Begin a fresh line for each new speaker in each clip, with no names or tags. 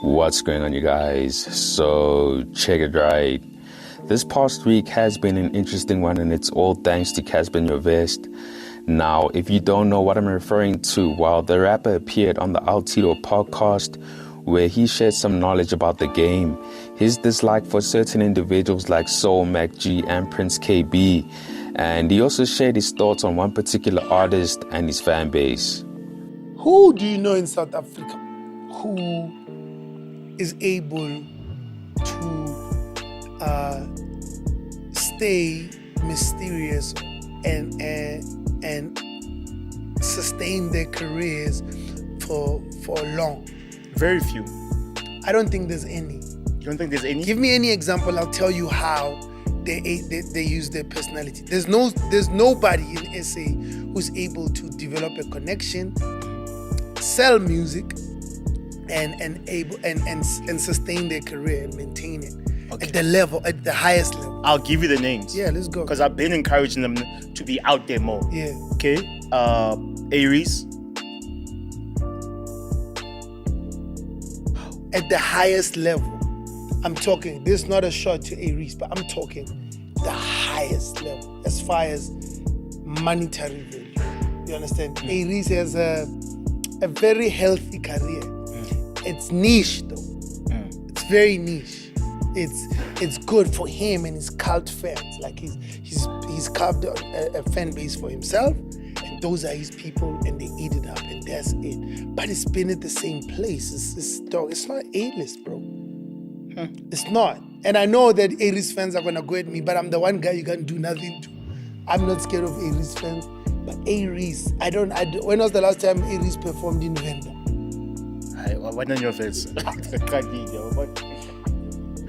What's going on, you guys? So check it right. This past week has been an interesting one, and it's all thanks to Casper and Nyovest. Now, if you don't know what I'm referring to, well, the rapper appeared on the Altito podcast where he shared some knowledge about the game, his dislike for certain individuals like Soul, Mac G, and Prince KB, and he also shared his thoughts on one particular artist and his fan base.
Who do you know in South Africa who is able to stay mysterious and sustain their careers for long?
Very few.
I don't think there's any.
You don't think there's any?
Give me any example. I'll tell you how they use their personality. There's nobody in SA who's able to develop a connection, sell music, and sustain their career and maintain it at the highest level.
I'll give you the names.
Yeah, let's go.
Because I've been encouraging them to be out there more.
Yeah.
Okay. A-Reece.
At the highest level. I'm talking, this is not a shot to A-Reece, but I'm talking the highest level as far as monetary value. You understand? A-Reece has a very healthy career. It's niche though. It's very niche. It's good for him and his cult fans. Like he's carved a fan base for himself, and those are his people, and they eat it up, and that's it. But it's been at the same place. It's not A-list, bro. It's not. And I know that A-Reece fans are gonna go at me, but I'm the one guy you can do nothing to. I'm not scared of A-Reece fans, but A-Reece, when was the last time A-Reece performed in Venda?
What on your face?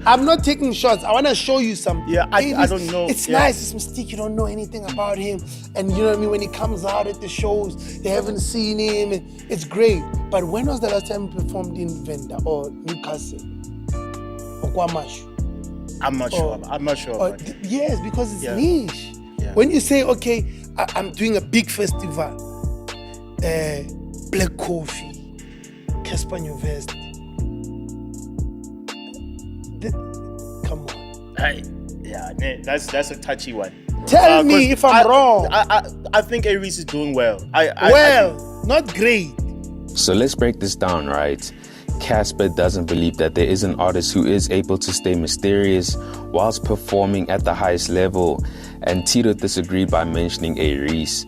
I'm not taking shots. I want to show you something.
Yeah, I don't know.
It's nice. It's Mystique. You don't know anything about him. And you know what I mean? When he comes out at the shows, they haven't seen him. And it's great. But when was the last time he performed in Venda or Newcastle or Kwamashu?
I'm not sure. I'm not sure about it.
Yes, because it's niche.
Yeah.
When you say, okay, I'm doing a big festival, Black Coffee, Cassper, Nyovest. Come on.
That's a touchy one.
Tell me if I'm wrong.
I think A-Reece is doing well.
Not great.
So let's break this down, right? Casper doesn't believe that there is an artist who is able to stay mysterious whilst performing at the highest level, and Tito disagreed by mentioning A-Reece.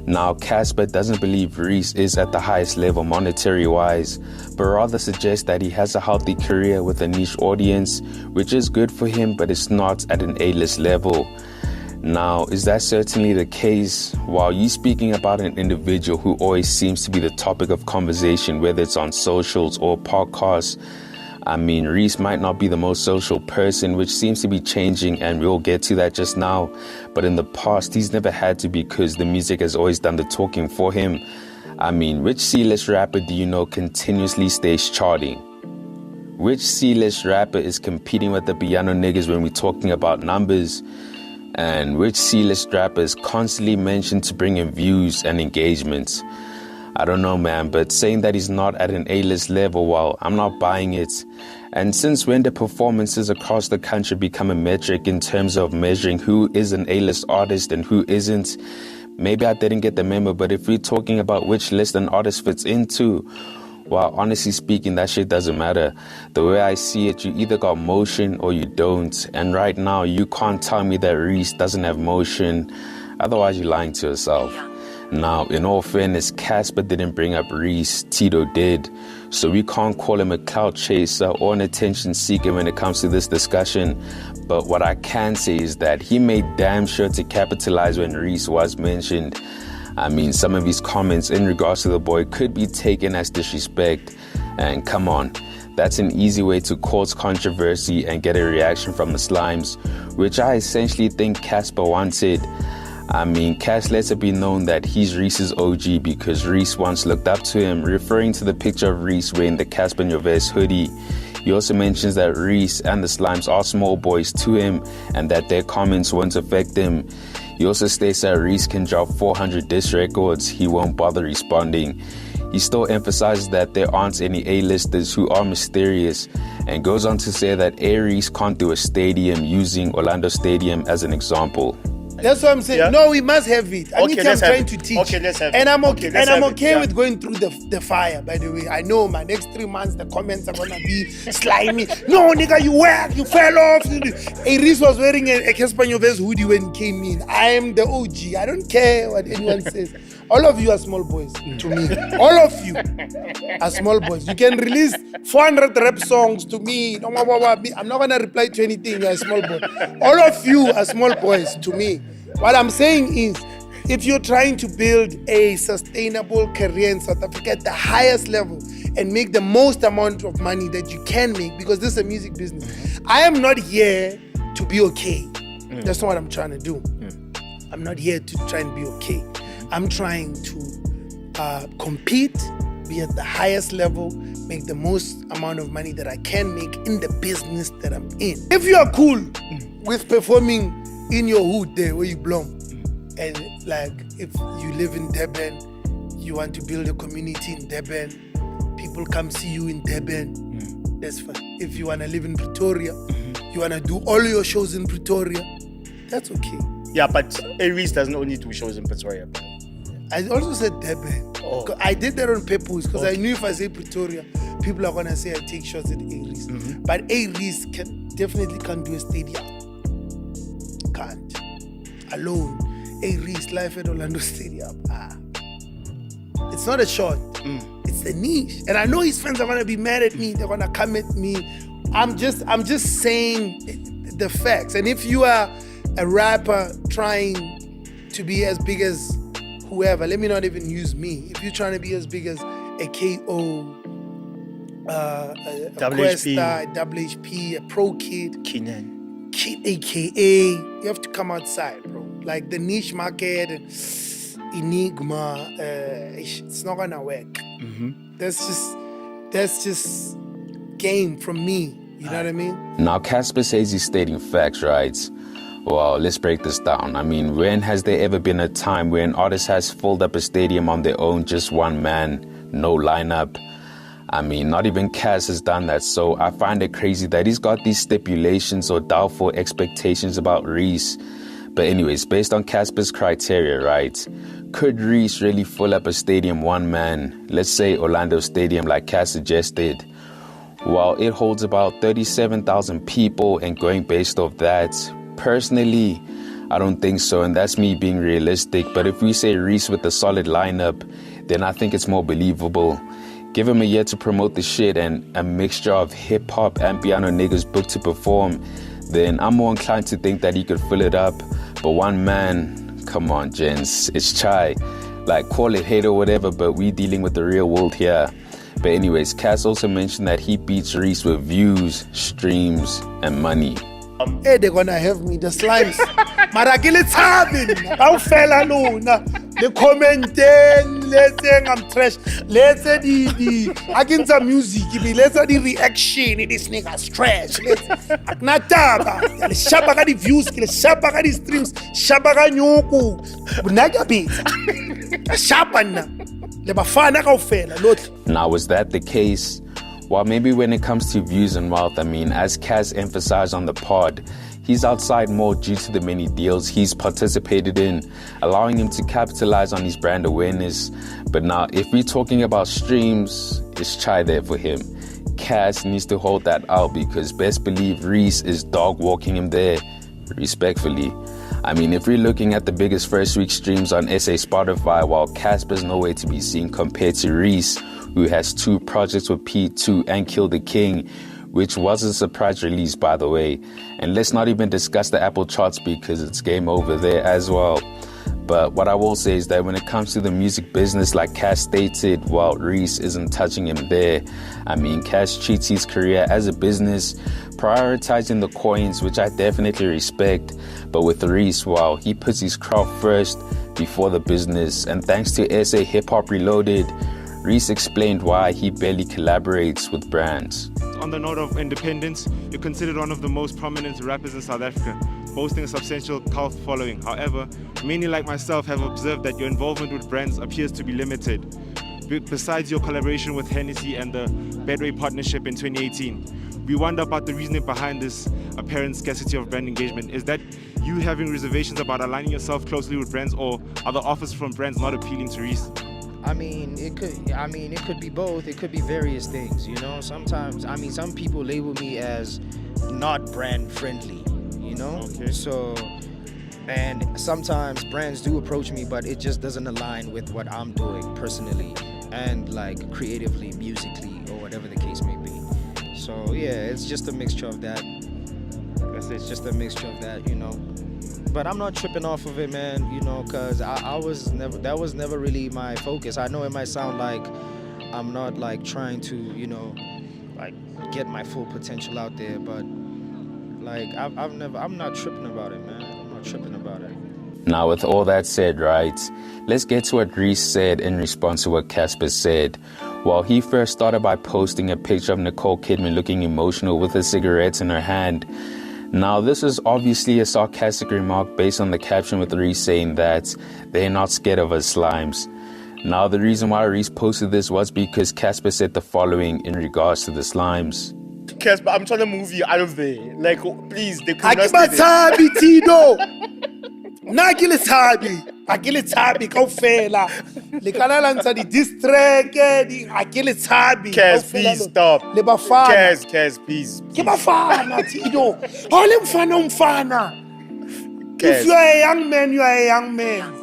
Now, Casper doesn't believe Reece is at the highest level monetary-wise, but rather suggests that he has a healthy career with a niche audience, which is good for him, but it's not at an A-list level. Now, is that certainly the case? While you speaking about an individual who always seems to be the topic of conversation, whether it's on socials or podcasts, I mean, Reece might not be the most social person, which seems to be changing, and we'll get to that just now. But in the past, he's never had to, because the music has always done the talking for him. I mean, which C-list rapper do you know continuously stays charting? Which C-list rapper is competing with the piano niggas when we're talking about numbers? And which C-list rapper is constantly mentioned to bring in views and engagements? I don't know, man, but saying that he's not at an A-list level, well, I'm not buying it. And since when do performances across the country become a metric in terms of measuring who is an A-list artist and who isn't? Maybe I didn't get the memo, but if we're talking about which list an artist fits into, well, honestly speaking, that shit doesn't matter. The way I see it, you either got motion or you don't. And right now, you can't tell me that Reece doesn't have motion. Otherwise, you're lying to yourself. Now, in all fairness, Casper didn't bring up Reece, Tito did. So we can't call him a clout chaser or an attention seeker when it comes to this discussion. But what I can say is that he made damn sure to capitalize when Reece was mentioned. I mean, some of his comments in regards to the boy could be taken as disrespect. And come on, that's an easy way to cause controversy and get a reaction from the slimes, which I essentially think Casper wanted. I mean, Cass lets it be known that he's Reece's OG because Reece once looked up to him, referring to the picture of Reece wearing the Casper Nyovest hoodie. He also mentions that Reece and the Slimes are small boys to him and that their comments won't affect him. He also states that Reece can drop 400 diss records, he won't bother responding. he still emphasizes that there aren't any A-listers who are mysterious, and goes on to say that A-Reece can't do a stadium, using Orlando Stadium as an example.
That's what I'm saying.
Yeah.
No, we must have it. I'm trying to teach.
Okay, let's have it.
And I'm
Okay,
okay.
let's
And I'm
have it,
okay
yeah.
with going through the fire, by the way. I know my next 3 months, the comments are going to be slimy. No, nigga, you whack, you fell off. A-Reece was wearing a Casper Nyovest hoodie when he came in. I am the OG. I don't care what anyone says. All of you are small boys to me. All of you are small boys. You can release 400 rap songs to me. I'm not going to reply to anything. You're a small boy. All of you are small boys to me. What I'm saying is, if you're trying to build a sustainable career in South Africa at the highest level and make the most amount of money that you can make, because this is a music business, I am not here to be okay. That's not what I'm trying to do. I'm not here to try and be okay. I'm trying to compete, be at the highest level, make the most amount of money that I can make in the business that I'm in. If you are cool with performing in your hood there where you belong, and like if you live in Durban, you want to build a community in Durban, people come see you in Durban, that's fine. If you want to live in Pretoria, you want to do all your shows in Pretoria, that's okay.
Yeah, but A-Reece doesn't only do shows in Pretoria.
I also said Durban.
Oh.
I did that on purpose because I knew if I say Pretoria, people are going to say I take shots at A-Reece. But A-Reece definitely can't do a stadium. Can't. Alone. A-Reece live at Orlando Stadium. It's not a shot. It's the niche. And I know his fans are gonna be mad at me. They're gonna come at me. I'm just saying the facts. And if you are a rapper trying to be as big as whoever, let me not even use me. If you're trying to be as big as a KO, a Questa, a WHP, a Pro Kid, Kid AKA, you have to come outside, bro. Like the niche market and Enigma, it's not gonna work. That's just game from me. You know what I mean?
Now, Casper says he's stating facts, right? Well, let's break this down. I mean, when has there ever been a time where an artist has filled up a stadium on their own, just one man, no lineup? I mean, not even Cass has done that, so I find it crazy that he's got these stipulations or doubtful expectations about Reece. But anyways, based on Casper's criteria, right, could Reece really fill up a stadium one man, let's say Orlando Stadium like Cass suggested? Well, it holds about 37,000 people, and going based off that, personally, I don't think so, and that's me being realistic. But if we say Reece with a solid lineup, then I think it's more believable. Give him a year to promote the shit and a mixture of hip-hop and piano niggas booked to perform, then I'm more inclined to think that he could fill it up. But one man, come on, gents, it's chai. Like, call it hate or whatever, but we dealing with the real world here. But anyways, Cass also mentioned that he beats Reece with views, streams, and money.
Hey, they're gonna have me, the slimes. Marakile Tabin, how fella no, the commenting, let's say I'm trash, let's say the against the music, let's say the reaction, this nigga's trash. Nataba, Shabaga the views, Shabaga the streams, Shabaga Nyoko, Nagabit, Shabana, the Bafana how fella, not.
Now, was that the case? Well, maybe when it comes to views and wealth, I mean, as Cass emphasized on the pod, he's outside more due to the many deals he's participated in, allowing him to capitalize on his brand awareness. But now, if we're talking about streams, it's chai there for him. Cass needs to hold that out because best believe Reece is dog walking him there, respectfully. I mean, if we're looking at the biggest first week streams on SA Spotify, while Casper's nowhere to be seen compared to Reece, who has 2 projects with P2 and Kill the King, which was a surprise release, by the way. And let's not even discuss the Apple charts because it's game over there as well. But what I will say is that when it comes to the music business, like Cass stated, while Reece isn't touching him there, I mean, Cass treats his career as a business, prioritizing the coins, which I definitely respect. But with Reece, well, he puts his craft first before the business. And thanks to SA Hip Hop Reloaded, Reece explained why he barely collaborates with brands.
On the note of independence, you're considered one of the most prominent rappers in South Africa, boasting a substantial cult following. However, many like myself have observed that your involvement with brands appears to be limited. besides your collaboration with Hennessy and the Bedway partnership in 2018. We wonder about the reasoning behind this apparent scarcity of brand engagement. Is that you having reservations about aligning yourself closely with brands, or are the offers from brands not appealing to Reece?
It could be both. It could be various things, you know. Sometimes, some people label me as not brand friendly, you know.
Okay.
So, and sometimes brands do approach me, but it just doesn't align with what I'm doing personally and like creatively, musically, or whatever the case may be. So yeah, it's just a mixture of that. It's just a mixture of that, you know. But I'm not tripping off of it, man, you know, because that was never really my focus. I know it might sound like I'm not like trying to, you know, like get my full potential out there, but like I'm not tripping about it, man. I'm not tripping about it.
Now, with all that said, right, let's get to what Reece said in response to what Casper said. Well, he first started by posting a picture of Nicole Kidman looking emotional with a cigarette in her hand. Now, this is obviously a sarcastic remark based on the caption with Reece saying that they're not scared of us slimes. Now, the reason why Reece posted this was because Casper said the following in regards to the slimes.
Casper, I'm trying to move you out of there. Like, please, they could not stay there.
Akibathabi Tino. Nakilithabi kaufela. Likalalantsa di distract di akilithabi.
Cas, please stop.
Le bafana.
Cas, please.
Ke bafana Tino. Ole mfana.
Cas.
If you are a young man, you are a young man.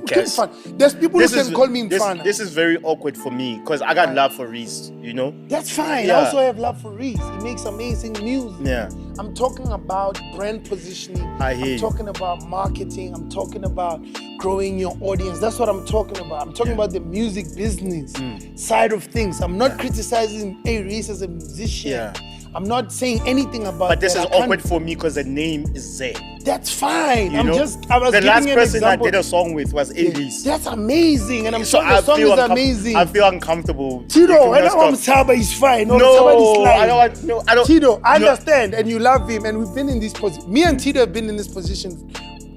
Cas.
There's people who can call me mfana.
This is very awkward for me because I got love for Reece, you know?
That's fine.
Yeah.
I also have love for Reece. He makes amazing music.
Yeah.
I'm talking about brand positioning.
I hear you.
I'm talking about marketing. I'm talking about growing your audience. That's what I'm talking about. I'm talking about the music business side of things. I'm not criticizing A-Reece as a musician.
Yeah.
I'm not saying anything about
But this
that.
is awkward for me because the name is Zay.
That's fine.
You
I
know?
was
the
giving
last
an
person
example.
I did a song with was A-Reece.
That's amazing. And I'm
So
sure the song is amazing.
I feel uncomfortable.
Tito,
and
when I'm Saba is fine.
No, I don't.
Tito, I understand, and you love him, and we've been in this position. Me and Tito have been in this position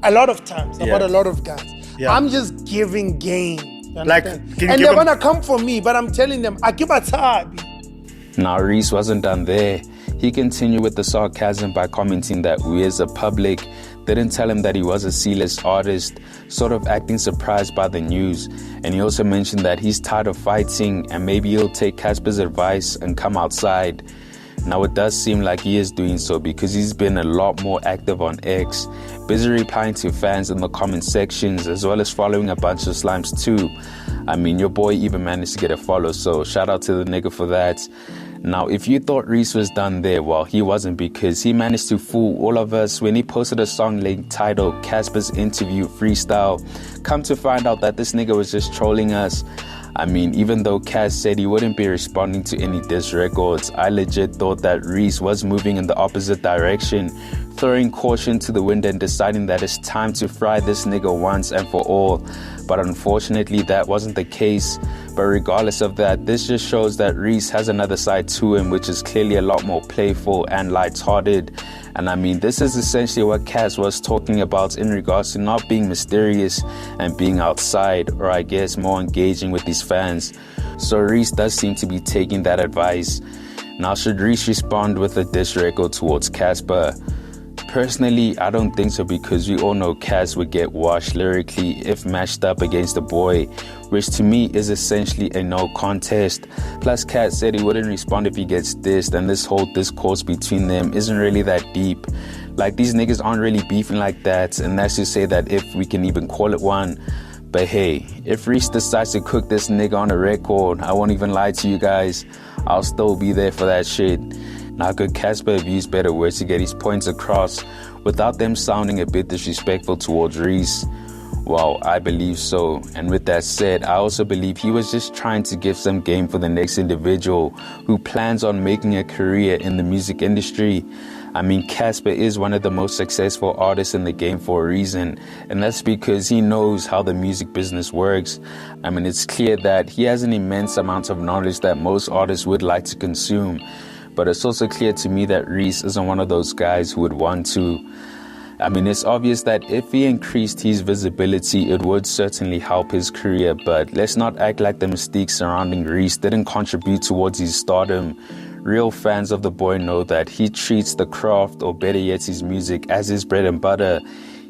a lot of times about a lot of guys.
Yeah.
I'm just giving game. You
Like,
understand?
can you
And
give
they're
him-
gonna come for me, but I'm telling them, Akibatabi.
Now, Reece wasn't done there. He continued with the sarcasm by commenting that we as a public didn't tell him that he was a C-list artist, sort of acting surprised by the news. And he also mentioned that he's tired of fighting and maybe he'll take Casper's advice and come outside. Now, it does seem like he is doing so because he's been a lot more active on X, busy replying to fans in the comment sections as well as following a bunch of slimes too. I mean, your boy even managed to get a follow, so shout out to the nigga for that. Now, if you thought Reece was done there, well, he wasn't, because he managed to fool all of us when he posted a song link titled Casper's Interview Freestyle. Come to find out that this nigga was just trolling us. I mean, even though Cass said he wouldn't be responding to any diss records, I legit thought that Reece was moving in the opposite direction, throwing caution to the wind and deciding that it's time to fry this nigga once and for all. But unfortunately, that wasn't the case. But regardless of that, this just shows that Reece has another side to him, which is clearly a lot more playful and lighthearted. And I mean, this is essentially what Cass was talking about in regards to not being mysterious and being outside, or I guess more engaging with his fans. So Reece does seem to be taking that advice. Now, should Reece respond with a diss record towards Casper? Personally, I don't think so, because we all know Cass would get washed lyrically if matched up against the boy, which to me is essentially a no contest. Plus, Cass said he wouldn't respond if he gets dissed, and this whole discourse between them isn't really that deep. Like, these niggas aren't really beefing like that, and that's to say that if we can even call it one. But hey, if Reece decides to cook this nigga on a record, I won't even lie to you guys, I'll still be there for that shit. Now, could Casper have used better words to get his points across without them sounding a bit disrespectful towards Reece? Well, I believe so. And with that said, I also believe he was just trying to give some game for the next individual who plans on making a career in the music industry. I mean, Casper is one of the most successful artists in the game for a reason, and that's because he knows how the music business works. I mean, it's clear that he has an immense amount of knowledge that most artists would like to consume. But it's also clear to me that Reece isn't one of those guys who would want to. I mean, it's obvious that if he increased his visibility, it would certainly help his career, but let's not act like the mystique surrounding Reece didn't contribute towards his stardom. Real fans of the boy know that he treats the craft, or better yet his music, as his bread and butter.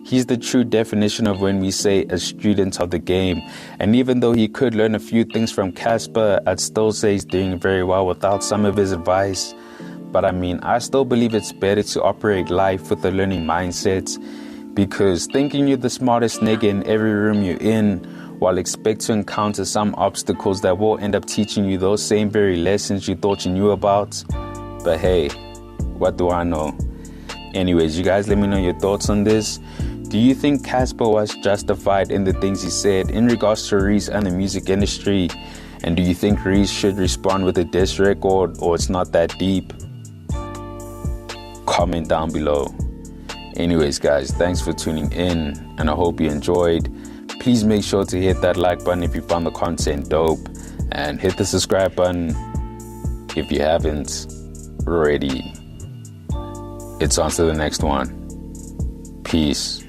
He's the true definition of when we say a student of the game. And even though he could learn a few things from Casper, I'd still say he's doing very well without some of his advice. But I mean, I still believe it's better to operate life with a learning mindset, because thinking you're the smartest nigga in every room you're in, while expect to encounter some obstacles that will end up teaching you those same very lessons you thought you knew about. But hey, what do I know? Anyways, you guys let me know your thoughts on this. Do you think Casper was justified in the things he said in regards to Reece and the music industry? And do you think Reece should respond with a diss record, or it's not that deep? Comment down below. Anyways, guys, thanks for tuning in, and I hope you enjoyed. Please make sure to hit that like button if you found the content dope, and hit the subscribe button if you haven't already. It's on to the next one. Peace.